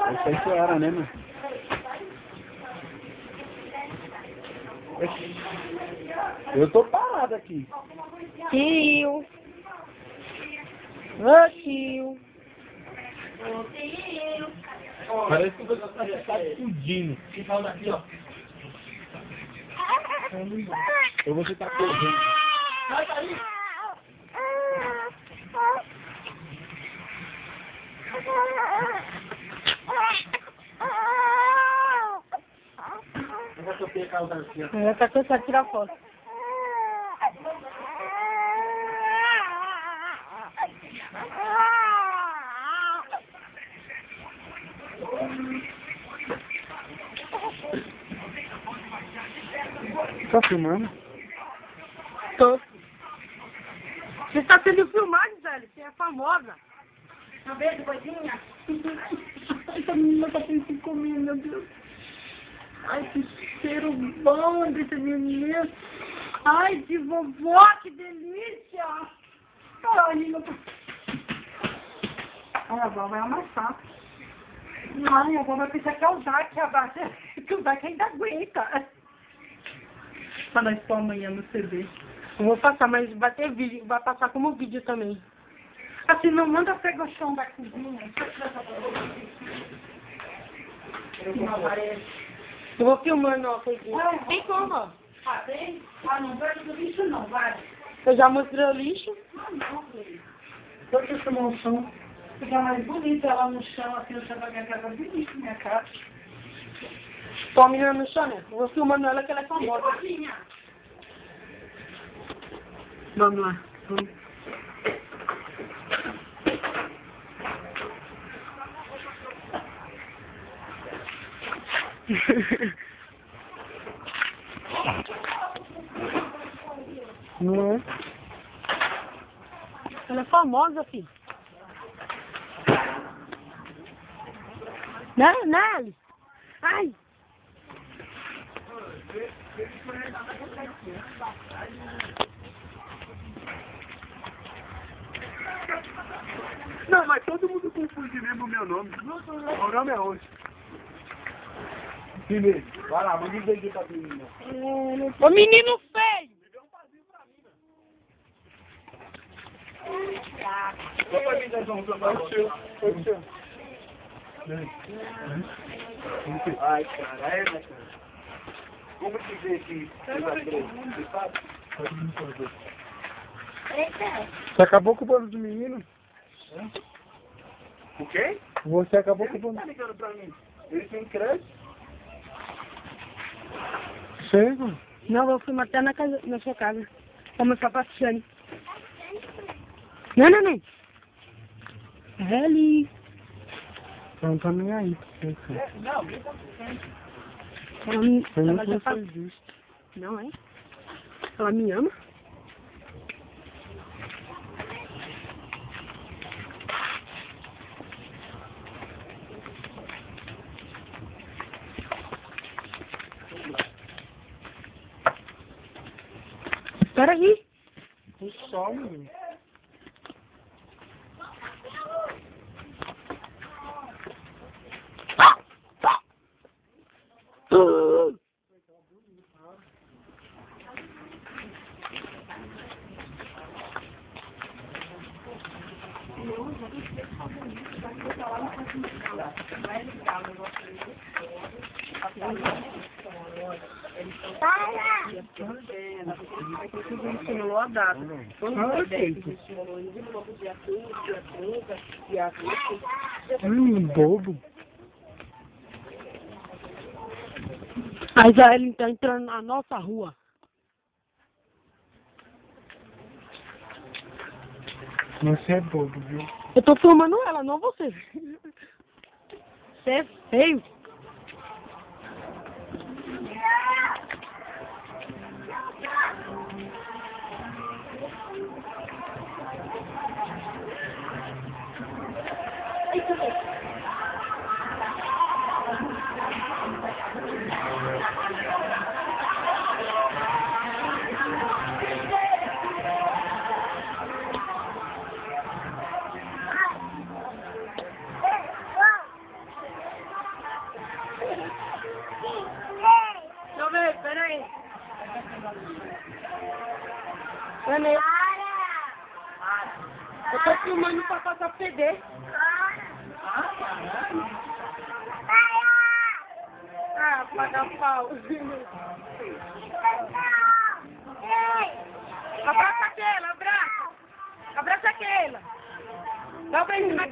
Essa aí que era, né, mano? Eu tô parado aqui. Tio. Ô, tio. Parece que você tá explodindo. Aqui, ó. Ou você tá correndo. Sai daí! Ela tá cansada de tirar foto. Tá filmando? Tô. Você tá sendo filmado, velho. Você é famosa. Tá vendo, coisinha? Essa menina tá pensando comigo, meu Deus. Ai, que cheiro bom desse menino. Ai, de vovó, que delícia. Ai, meu Deus. Ai, a avó vai amassar. Ai, a avó vai pensar que é o Zac, que o Zac ainda aguenta. Pra nós pôr amanhã no CD. Eu vou passar, mas vai ter vídeo, vai passar como vídeo também. Assim, não manda pegar o chão da cozinha. Não aparece. Eu vou filmando, ó, coisinha. Tem como, ó. Ah, tem? Ah, não vai do lixo não, vai. Eu já mostrei o lixo. Ah, não, filho. Por que chamar o chão? Fica mais bonita ela no chão, assim, o chão da minha casa, bonito, minha casa. Põe a menina no chão, né? Eu vou filmando ela que ela é famosa. Vamos lá. Vamos. Não é? Ela é famosa, filho. Né, Alice? Ai! Não, mas todo mundo confunde mesmo o meu nome. Meu nome é hoje. Primeiro, vai lá, manda um beijo pra menina. Ô menino feio! Só pra mim, Dezão, foi o seu. Ai, cara, é, né, cara? Como te ver aqui? Você sabe? Você acabou com o bolo do menino? O quê? Você acabou com o bolo. Tá ligando pra mim? Ele tem crédito? Chega. Não, vou filmar até na sua casa. Vou mostrar pra Tiane. Não, não, não. É ali. Não tá nem aí. Ela já faz isso. Não é? Ela me ama? Espera aí. O sol, menino. Simulou a data. Bobo. Aí já ele tá entrando na nossa rua. Você é bobo, viu? Eu tô filmando ela, não você. Você é feio. Vanessa. Eu tô filmando pra passar CD. Ah, paga pau. Abraça aquela, abraça. Abraça aquela. Dá um beijo na